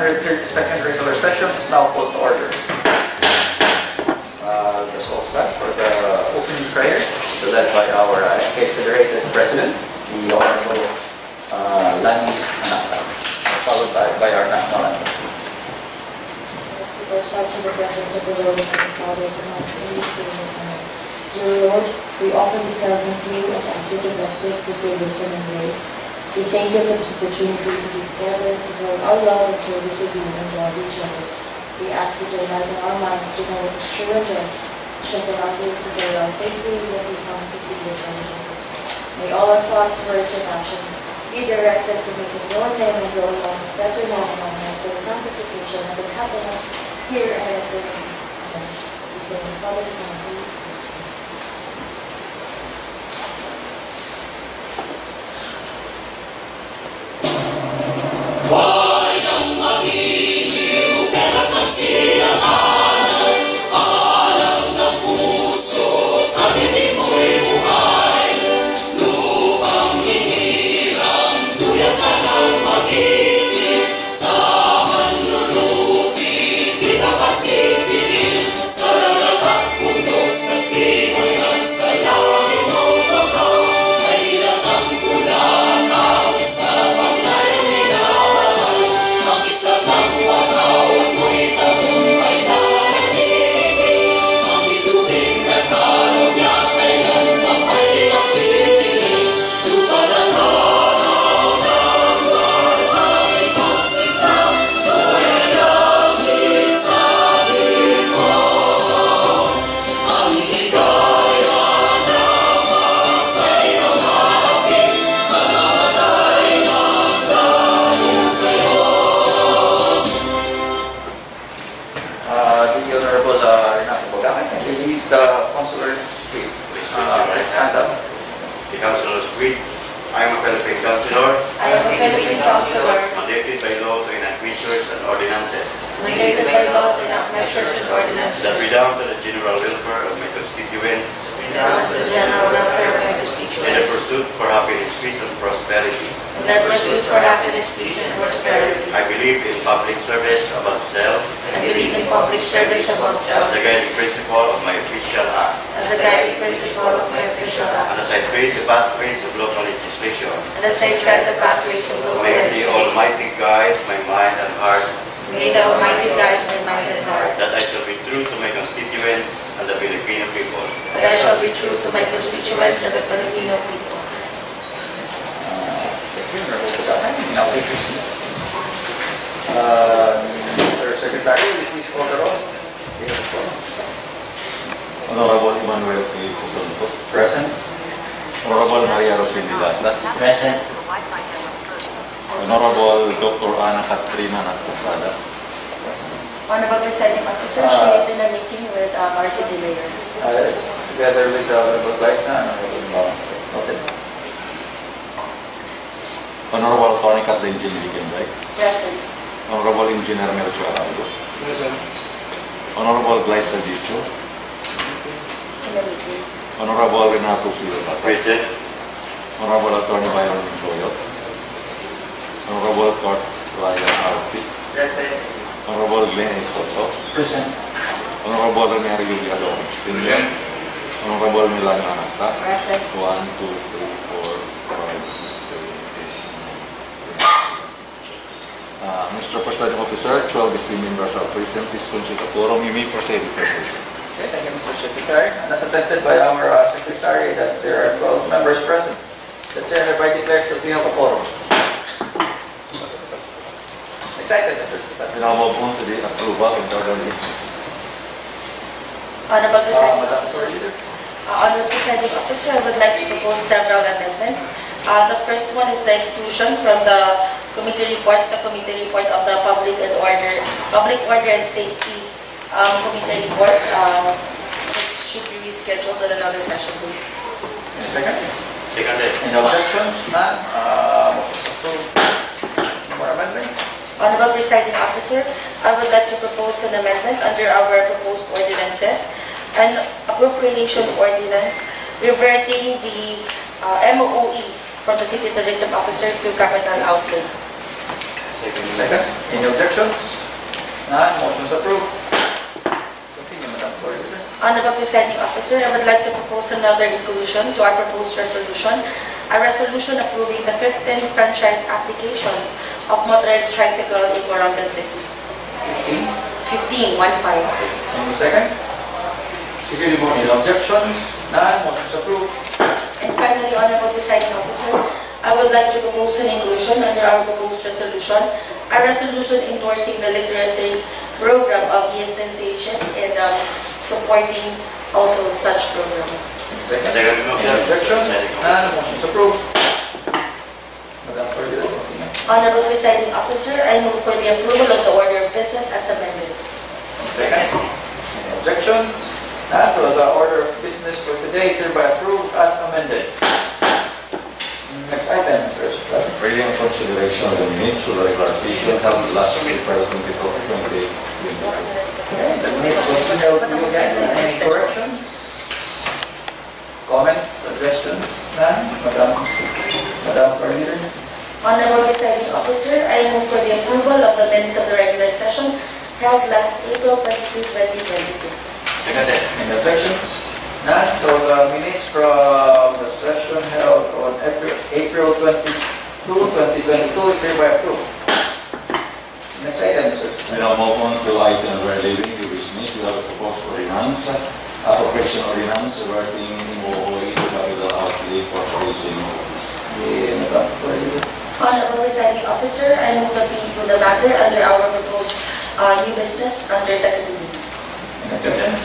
132nd regular session is now called to order. Let's all start for the opening prayer, led by our SK Federated President, the Honorable Lani Anacta, followed by our national anthem. Let's start in the presence of the Lord and the Father, the Son, and the Spirit of God. Dear Lord, we offer this gathering to you and ask you to bless it with your wisdom and grace. We thank you for this opportunity to be together, to grow our love and service of you and love each other. We ask you to enlighten our minds to know what is true and just, strengthen our wills to bear our faith when we come to see your fellowships. May all our thoughts, words, and actions be directed to making your name and your love better known among men for the sanctification of the happiness here and at the Amen. We thank the Father, the Son, and the Holy Spirit. Wayang magiliw, pero sa silanganan, alam ng puso, sa dibdib mo'y buhay. Lupang hinirang, tuyang ka ng magiging, sa manlulupi, di ka pasisinin, sa lahat at bundok, sa simoy at sa langit mo baka, kailan ang bulan, awit sa panglayo nila. Mag-isang ang watawat mo'y tagumpay na nag-ibig. Ang bituin at araw niya kailanman ay napipiling. Lupa ng araw ng ay pagsinta, tuwa'y langit sa limon. Ang higaya na magpay ng hapin, nangangatay ng dahil sa'yo. The Honorable Borongan, and we need the Consular Chief. Please stand up. The Councilor's Creed. I am a Philippine Councilor, I am a Philippine Councilor, mandated by law to enact measures and ordinances mandated by law to enact measures and ordinances that redound to the general welfare of my constituents down to the general welfare of my in the constituents, pursuit for happiness, peace, and prosperity. in their pursuit for happiness, peace, and prosperity. I believe in public service above self I believe in public service above as self the guiding principle of my official act, as the guiding principle of my official and act, as I pave the pathways of local legislation. and as I tread the pathways of the May the Almighty guide my mind and heart, May the Almighty guide my mind and heart, that I shall be true to my constituents and the Filipino people. that I shall be true to my constituents and the Filipino people. Thank you, Honorable Borongan. Now take your seats. Mr. Secretary, will you please call the roll? Honorable Emman Tiu Sonco, Present. Honorable Maria Rosini Daza, Present. Honorable Dr. Katrina Anacta-Sadac, Honorable Presiding Officer, she is in a meeting with RCD Mayor. It's together with the Honorable Lyra and Honorable Limbauan. It's noted. Honorable Atty. Kathlyn Cainday, Present. Honorable Engineer Melcho Arago, Honorable Lyra In the meeting. Honorable Renato Silva, Present. Honorable Atty. Byron Soyot, Honorable Kurt Atty. Present. Honorable Glenn Soto, Present. Honorable Rene Julia Senior, Honorable Melcho Anacta, Present. 1, 2, 3, 4, 5, 6, 7, 8, 9. Mr. Presiding Officer, 12 esteemed members are present. Please consider the quorum. You may proceed, President. Okay, thank you, Mr. Secretary. And as attested by our Secretary that there are 12 members present, the Chair hereby declares that we have a quorum. Excited, Mr. Secretary. We now move on to the approval of the order of business. Honorable Presiding Madam Officer. Floor Leader. Honorable Presiding Officer, I would like to propose several amendments. The first one is the exclusion from the committee report of the Public Order and Safety Committee report. This should be rescheduled to another session. Any second? Seconded. Any objections? None? Motion approved. More amendments? Honorable Presiding Officer, I would like to propose an amendment under our proposed ordinances, an appropriation ordinance reverting the MOE from the City Tourism Officer to capital outlay. Second. Any objections? None. Motion's approved. Continue, Madam Clerk. Honorable Presiding Officer, I would like to propose another inclusion to our proposed resolution. A resolution approving the 15 franchise applications of motorized tricycle in Borongan City. 15. 15. Any second? Second Any motion. objections? None. Motion's approved. And finally, Honorable Presiding Officer, I would like to propose an inclusion under our proposed resolution, a resolution endorsing the literacy program of ESNCHS and supporting also such program. Any second? Second motion. Any objections? None. Motion's approved. Madam Clerk, continue. Honorable Presiding Officer, I move for the approval of the order of business as amended. Second. Any objections? None. So the order of business for today is hereby approved as amended. Next item, Mr. Secretary. Reading and consideration of the minutes of the regular session held last April 24, 2020. Okay, the minutes was emailed to you again. Any corrections? Comments, suggestions? None? Madam Coordinator? Honorable Presiding Officer, I move for the approval of the minutes of the regular session held last April 22, 2022. Second. Any objections? None. So the minutes from the session held on April 22, 2022 is hereby approved. Next item, Mr. We now move on to item number 11, new business. We have a proposed ordinance, appropriation ordinance reverting MOOE to capital outlay for raising office. Madam Coordinator? Honorable Presiding Officer, I move that we include the matter under our proposed new business under Section B. Any objections?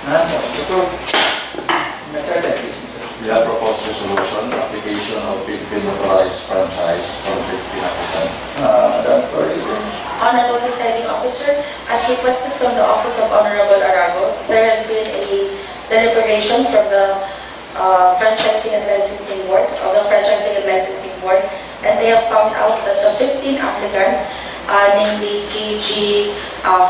None. Motion approved. Next item, please, Mr. We have proposed resolution, application of 15 motorized franchise from 15 applicants. Madam Coordinator? Honorable Presiding Officer, as requested from the Office of Honorable Arago, there has been a deliberation from the Franchising and Licensing Board, and they have found out that the 15 applicants, namely KG,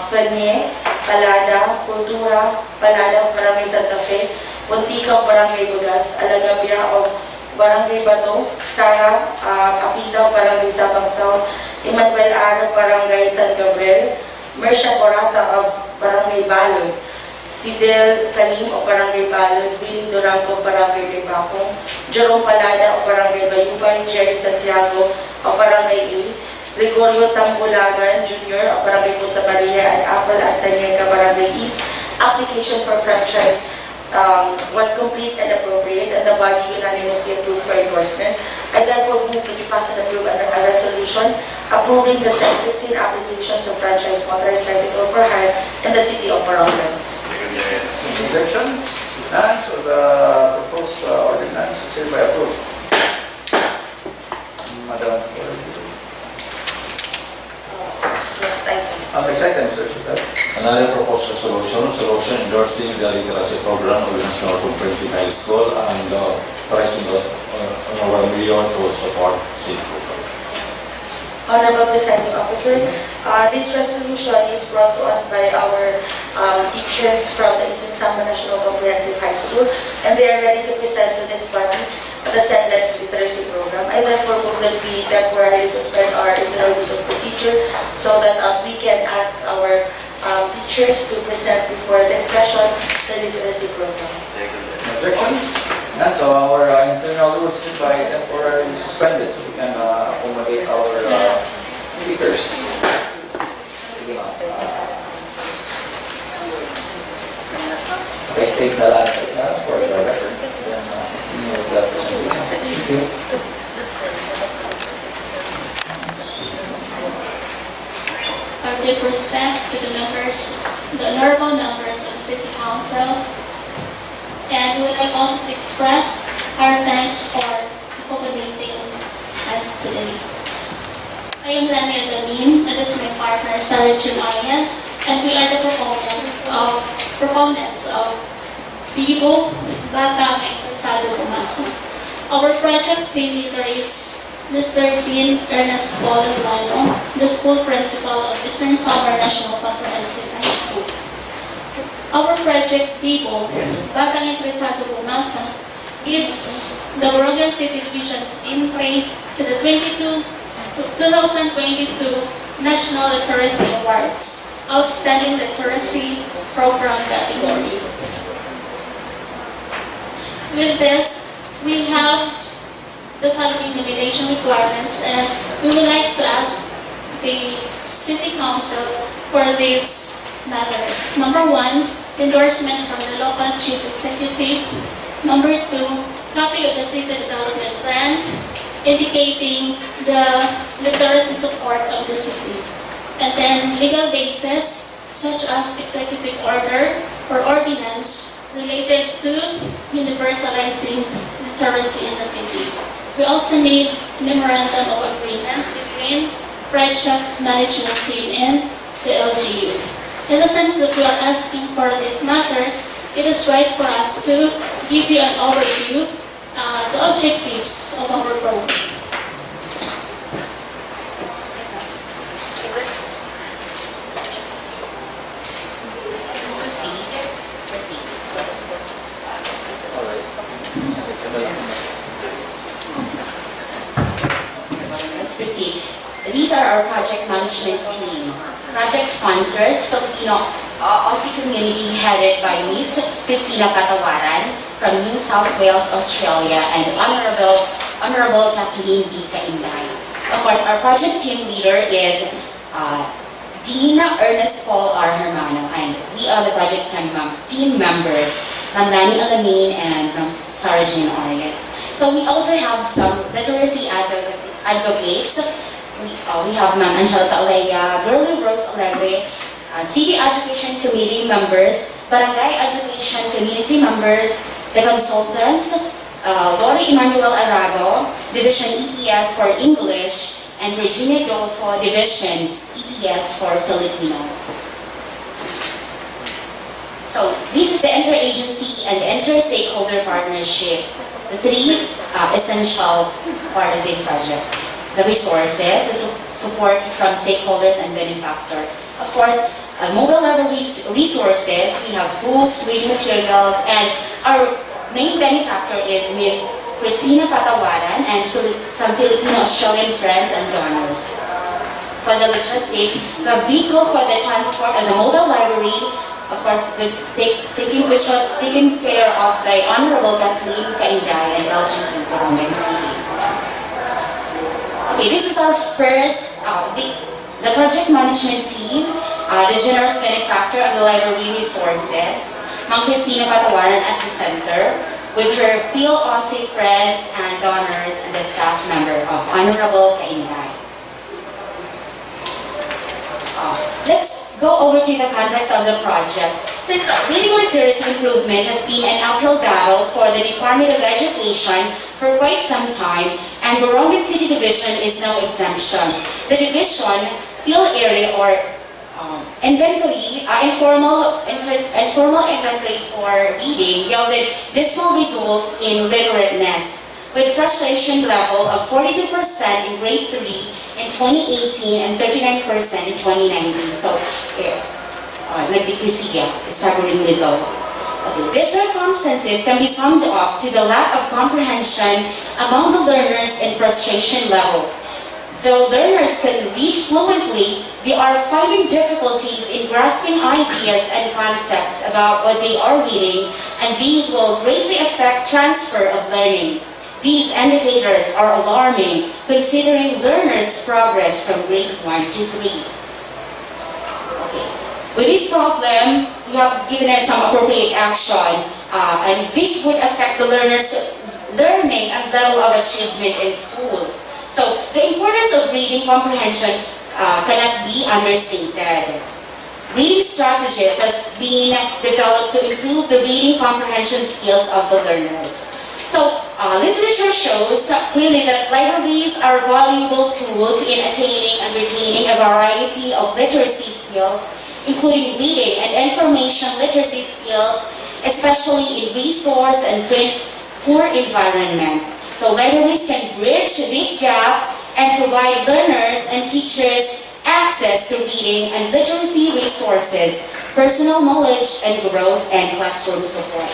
Fenye, Palada, Kultura, Palada of Barangay Santa Fe, Puntica of Barangay Bugas, Alagabia of Barangay Bato, Sara Apita of Barangay Sabang South, Emmanuel R. of Barangay San Gabriel, Mersha Borata of Barangay Balod, Sidel Kalim of Barangay Balod, Billy Durango of Barangay Bebacong, Jerome Palada of Barangay Bayubay, Jerry Santiago of Barangay A, Gregorio Tambulagan Jr. of Barangay Punta Maria, and Apple Antaniega, Barangay East. Application for franchise was complete and appropriate, and the body unanimously approved for endorsement. I therefore move to be passed and approved under a resolution approving the said 15 applications of franchise motorized tricycle for hire in the city of Borongan. Any objections? None. So the proposed ordinance is hereby approved. Madam Coordinator? Next item. Next item, Mr. Secretary. Another proposed resolution endorsing the literacy program of the National Comprehensive High School and authorizing the Honorable Mayor to support said program. Honorable Presiding Officer, this resolution is brought to us by our teachers from the Eastern Samar National Comprehensive High School, and they are ready to present to this body the said literacy program. I therefore move that we temporarily suspend our internal rules of procedure so that we can ask our teachers to present before this session the literacy program. Objections? None. So our internal rules hereby temporarily suspended so we can accommodate our speakers. Sige ma'am. Okay, state na lang for the record. Then, continue with the presentation. Thank you. Our deep respect to the honorable members of the City Council, and we would like also to express our thanks for accommodating us today. I am Lyra and this is my partner, Sarah Arias, and we are the proponents of Vivo Bata Empresado Romance. Our project team leader is Mr. Dean Ernest Paul Lano, the school principal of Eastern Samar National Comprehensive High School. Our project Vivo Bata Empresado Romance is the Borongan City Division's entry to the 2022 National Literacy Awards, Outstanding Literacy Program category. With this, we have the following nomination requirements, and we would like to ask the City Council for these matters. Number 1, endorsement from the local chief executive. Number 2, copy of the city development plan indicating the literacy support of the city. And then legal basis such as executive order or ordinance related to universalizing literacy in the city. We also need memorandum of agreement between project management team and the LGU. In the sense that we are asking for these matters, it is right for us to give you an overview, the objectives of our program. Let's proceed. These are our project management team. Project sponsors, Filipino Aussie community headed by Miss Christina Patawaran from New South Wales, Australia, and Honorable Kathlyn B. Cainday. Of course, our project team leader is Dean Ernest Paul R. Hermano, and we are the project team members, Lani Alamin and Sarah Jean Arias. So we also have some literacy advocates. We have Ma'am Angelica Alea, Girlie Rose Alegre, City Education Committee members, Barangay Education Community members, the consultants, Lori Emmanuel Arago, Division EPS for English, and Virginia Dolfo, Division EPS for Filipino. So this is the interagency and inter-stakeholder partnership, the three essential part of this project. The resources, the support from stakeholders and benefactors. Of course, mobile level resources, we have books, reading materials, and our main benefactor is Ms. Christina Patawaran and some Filipino-Australian friends and donors. For the logistics, the vehicle for the transport of the mobile library, of course, which was taken care of by Honorable Kathlyn, Cainday, and LGU Borongan City. Okay, this is our first, the project management team, the generous benefactor of the library resources, Ma'am Christina Patawaran at the center, with her Phil Aussie friends and donors and the staff member of Honorable Cainday. Let's go over to the context of the project. Since reading literacy improvement has been an uphill battle for the Department of Education for quite some time, and Borongan City Division is no exemption. The division field area or informal inventory for reading yielded dismal results in literateness, with frustration level of 42% in grade 3 in 2018 and 39% in 2019. So, nag-decrease siya, staggeringly low. Okay, these circumstances can be summed up to the lack of comprehension among the learners and frustration level. Though learners can read fluently, they are finding difficulties in grasping ideas and concepts about what they are reading, and these will greatly affect transfer of learning. These indicators are alarming, considering learners' progress from grade 1 to 3. Okay. With this problem, we have given us some appropriate action, and this would affect the learners' learning and level of achievement in school. So, the importance of reading comprehension cannot be understated. Reading strategies has been developed to improve the reading comprehension skills of the learners. So, literature shows clearly that libraries are valuable tools in attaining and retaining a variety of literacy skills, including reading and information literacy skills, especially in resource and print-poor environment. So libraries can bridge this gap and provide learners and teachers access to reading and literacy resources, personal knowledge and growth, and classroom support.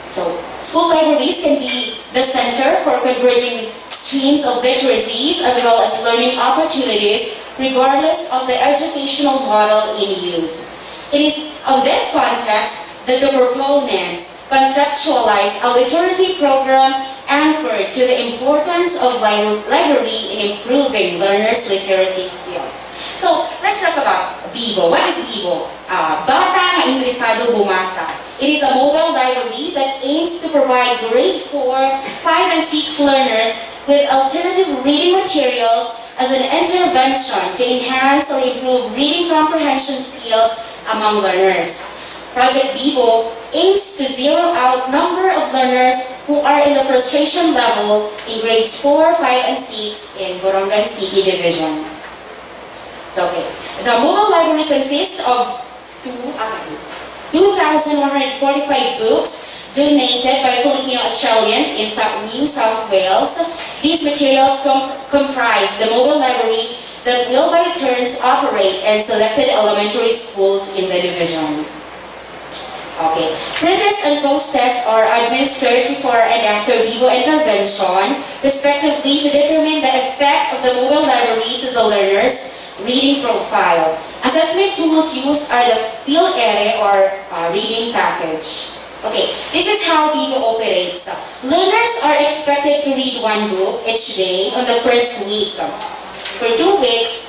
So, school libraries can be the center for converging streams of literacies as well as learning opportunities regardless of the educational model in use. It is on this context that the proponents conceptualize a literacy program anchored to the importance of library in improving learners' literacy skills. So, let's talk about Bibo. What is Bibo? Bata nga Interesado Bumasa. It is a mobile library that aims to provide grade 4, 5, and 6 learners with alternative reading materials as an intervention to enhance or improve reading comprehension skills among learners. Project Bibo aims to zero out number of learners who are in the frustration level in grades 4, 5, and 6 in Borongan City Division. So, okay. The mobile library consists of 2,145 books donated by Filipino Australians in New South Wales. These materials comprise the mobile library that will by turns operate in selected elementary schools in the division. Okay. Pre-tests and post-tests are administered before and after Bibo intervention, respectively, to determine the effect of the mobile library to the learner's reading profile. Assessment tools used are the field area or reading package. Okay, this is how Bibo operates. Learners are expected to read 1 book each day on the first week. For 2 weeks,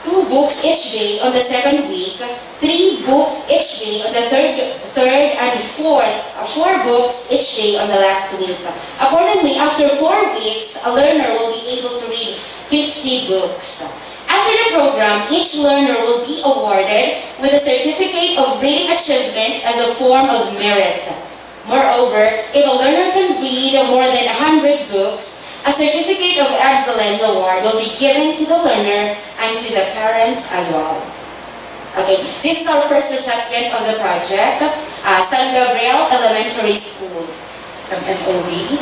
2 books each day on the 2nd week, 3 books each day on the third and fourth, 4 books each day on the last week. Accordingly, after 4 weeks, a learner will be able to read 50 books. After the program, each learner will be awarded with a certificate of reading achievement as a form of merit. Moreover, if a learner can read more than 100 books, a certificate of excellence award will be given to the learner and to the parents as well. Okay, this is our first recipient of the project, San Gabriel Elementary School. Some MOVs.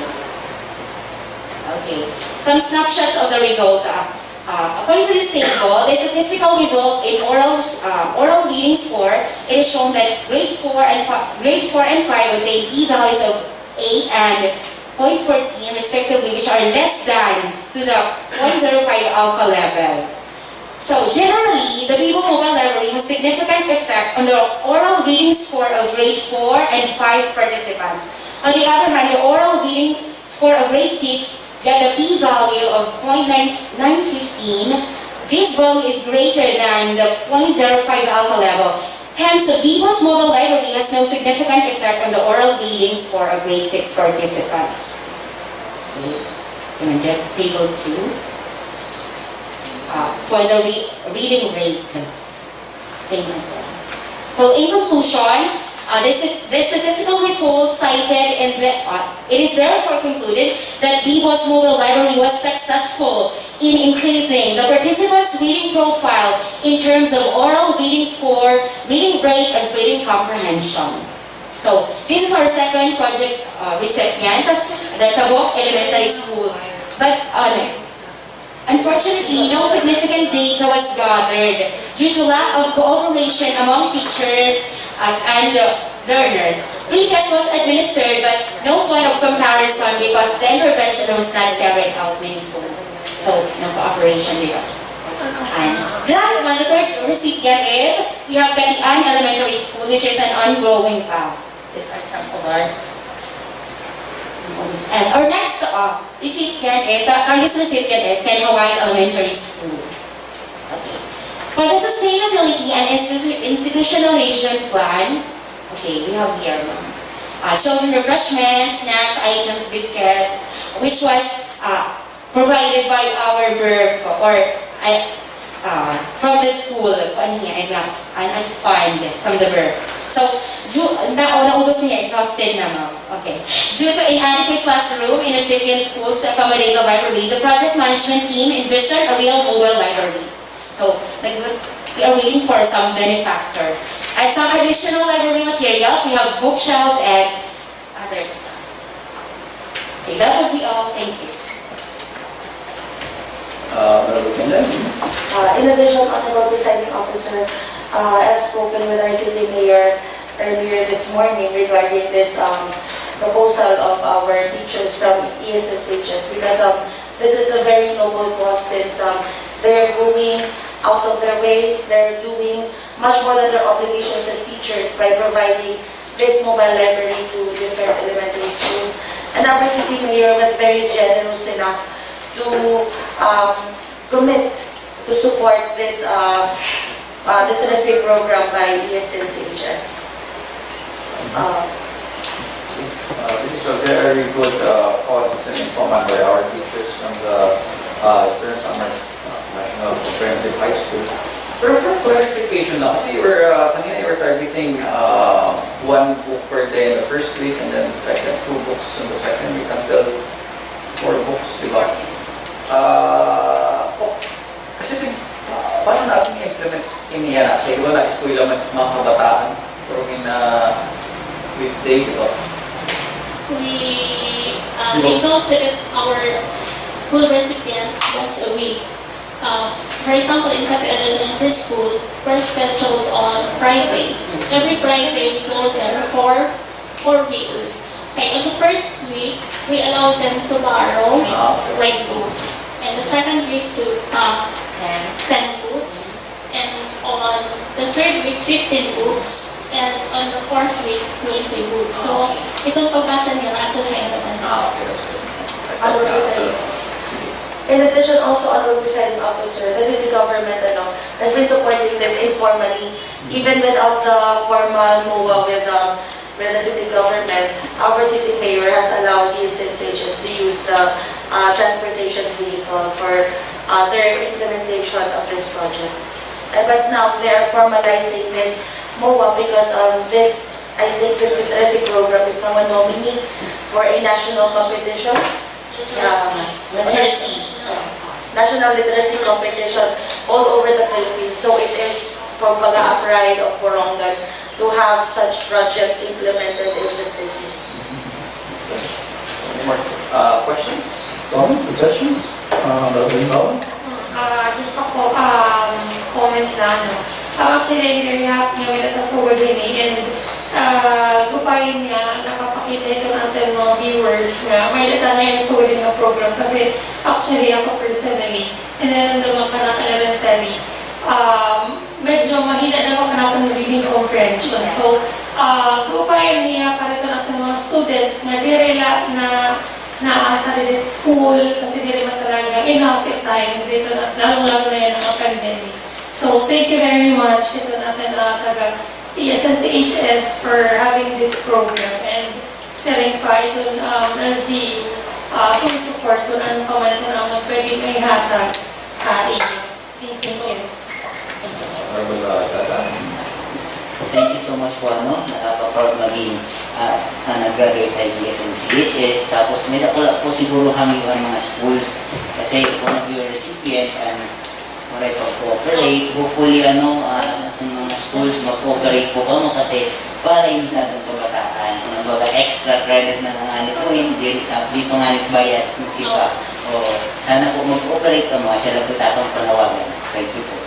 Okay, some snapshots of the result. According to this table, the statistical result in oral reading score, it is shown that grade 4 and 5 obtain p-values of 8 and 0.14 respectively, which are less than to the 0.05 alpha level. So generally, the Bibo Mobile Library has significant effect on the oral reading score of grade 4 and 5 participants. On the other hand, the oral reading score of grade 6 get a p-value of 0.915. This value is greater than the 0.05 alpha level. Hence, the Bibo's mobile library has no significant effect on the oral reading score of grade 6 participants. Okay, and then table 2. For the reading rate, same as that. So in conclusion, the statistical results cited in the, it is therefore concluded that Bibo's mobile library was successful in increasing the participants' reading profile in terms of oral reading score, reading rate, and reading comprehension. So this is our second project recipient, the Tabok Elementary School. But unfortunately, no significant data was gathered due to lack of cooperation among teachers and learners. Pre-test was administered, but no point of comparison because the intervention was not carried out meaningfully. So, no cooperation there. And the last one, the third recipient is, we have Katrina Elementary School, which is an ongoing path. This is our sample award. And our next recipient is Hawaii Elementary School. Okay. For the sustainability and institutionalization plan, okay, we have here children refreshments, snacks, items, biscuits, which was provided by our birth or from the school, and fund from the birth. So, naubos niya, exhausted na ma'am. Okay. Due to inadequate classroom in recipient schools to accommodate the library, the project management team envisioned a real mobile library. So, we are waiting for some benefactor. As some additional library materials, we have bookshelves and other stuff. Okay, that would be all. Thank you. In addition, Honorable Presiding Officer, I've spoken with our City Mayor earlier this morning regarding this proposal of our teachers from ESSHS because this is a very noble cause since they're going out of their way, they're doing much more than their obligations as teachers by providing this mobile library to different elementary schools. And our city mayor was very generous enough to commit to support this literacy program by ESSHS. This is a very good cause and command by our teachers from the Eastern Summers National Comprehensive High School. Pero for clarification lang, kasi kanina you were targeting 1 book per day in the first week and then the second 2 books in the second week until 4 books, di ba? Kasi paano natin i-implement iniyan? Kasi wala school lang mga kabataan pero in weekday, di ba? We go to our school recipients once a week. For example, in Cainday Elementary School, we're scheduled on Friday. Every Friday, we go there for 4 weeks. Okay, on the first week, we allow them to borrow like books. And the second week to 10 books. And on the third week, 15 books. And on the fourth week, 20 books. So, itong pagbasa nila, ito na yun. In addition, also, Honorable Presiding Officer, the city government has been supporting this informally, even without the formal MOA with the city government. Our city mayor has allowed the ESSHS to use the transportation vehicle for their implementation of this project. But now, they are formalizing this MOA because I think this literacy program is now a nominee for a national competition. National literacy competition all over the Philippines. So it is a pride of Borongan to have such project implemented in the city. Any more questions, comments, suggestions? Limbauan? Just a comment na actually, very happy with the Tasogolini and gupayin niya, nakapakita ito natin mga viewers na may data na yung Tasogolini na program kasi actually ako personally, and then naman ka na elementary, medyo mahina na ako natin ng reading comprehension. So, gupayin niya para ito natin mga students na direla na sa rin school kasi di rin talaga enough time dito na lalong-lalo na yan ang pandemic. So thank you very much ito natin taga ESSHS for having this program and selling pa itong LG full support kung anong pa man ito naman pwedeng may hatag iyo. Thank you. Thank you so much po, nakaka-proud maging nag-graduate tayo ESSHS. Tapos may nakula po siguro hamiwan mga schools kasi one of your recipient maray pag-cooperate. Hopefully, ating mga schools mag-cooperate po kamo kasi para hindi natin kabataan. Kung baga extra credit na nanganip po, hindi pa nga bayad. Sana po mag-cooperate kamo, siya lang po tapang panawagan. Thank you po.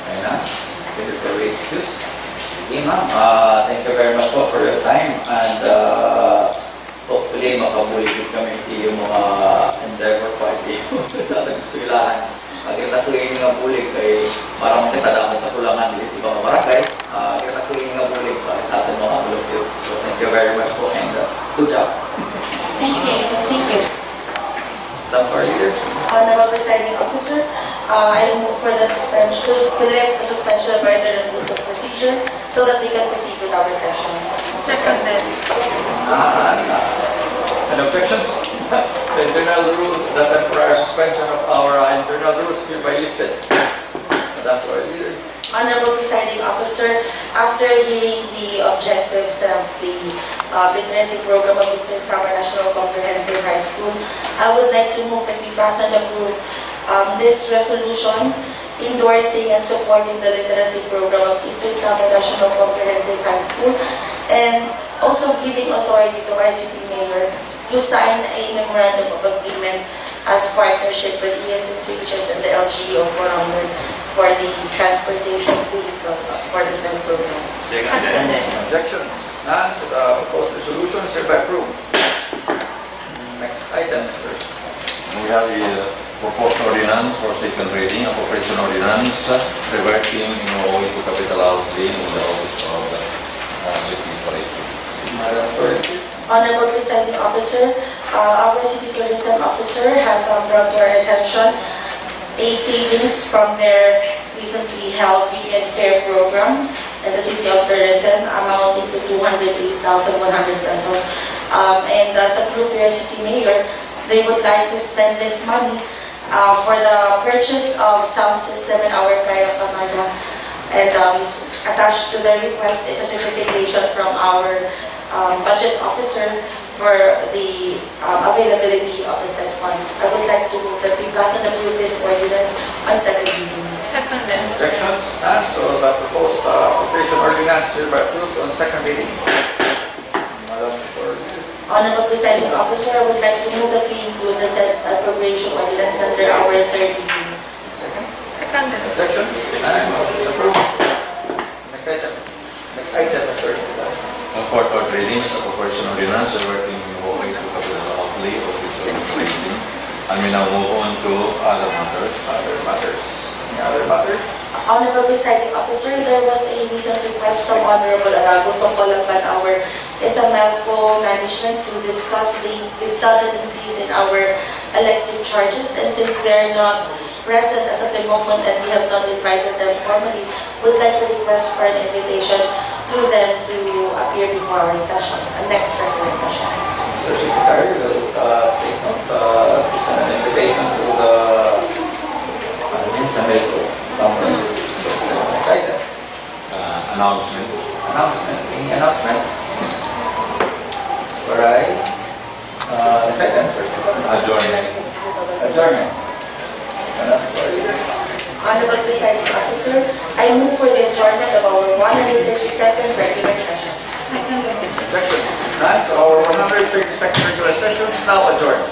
Ayun na. Thank you for your excuse. Sige ma'am, thank you very much po for your time and hopefully makabuligid kami yung mga endeavor pa yung tatag-eskwelahan. Kita ko yung nga bulig kay marang kita damang katulangan dito ibang barangay. Kita ko yung nga bulig para natin mga bulog yun. So thank you very much po and good job. Thank you. Time for leaders. Honorable Presiding Officer, I move for the suspension, to lift the suspension of order and rules of procedure so that we can proceed with our session. Second then. Any objections? The internal rule, the temporary suspension of our internal rules is hereby lifted. Madam Floor Leader. Honorable Presiding Officer, after hearing the objectives of the literacy program of Eastern Samar National Comprehensive High School, I would like to move that we pass and approve this resolution endorsing and supporting the literacy program of Eastern Samar National Comprehensive High School and also giving authority to our city mayor to sign a memorandum of agreement as partnership with ESSHS and the LGU of Borongan for the transportation vehicle for the SED program. Second. Objections? None, so the proposed resolution is hereby approved. Next item, Mr. We have the proposed ordinance for second reading, appropriation ordinance reverting to capital outlay in the office of the city police. Madam Authority. Honorable Presiding Officer, our City Tourism Officer has brought to our attention a savings from their recently held weekend fair program in the City of Tourism amounting to 208,100 pesos. And as a group, your City Mayor, they would like to spend this money for the purchase of sound system in our Kaya Kamada. And attached to the request is a certification from our budget officer for the availability of the said fund. I would like to move that we pass and approve this ordinance on second reading. Objections? None, so the proposed appropriation ordinance is hereby approved on second reading. Madam Authority. Honorable Presiding Officer, I would like to move that we include the said appropriation ordinance under our third reading. Second. Objection? None, motion is approved. Next item, Mr. For third reading is appropriation ordinance reverting to capital outlay of this organization. I may now move on to other matters. Any other matters? Honorable Presiding Officer, there was a recent request from Honorable Arago to call upon our Melcho management to discuss the sudden increase in our electric charges, and since they're not present as of the moment and we have not invited them formally, would like to request for an invitation to them to appear before our session, our next regular session. Mr. Secretary will take note, send an invitation to the Melcho company. Next item. Announcement. Announcements. Any announcements? Alright. Next item, sir. Adjournment. Adjournment. Honorable Presiding Officer, I move for the adjournment of our 132nd regular session. Objection. None, so our 132nd regular session is now adjourned.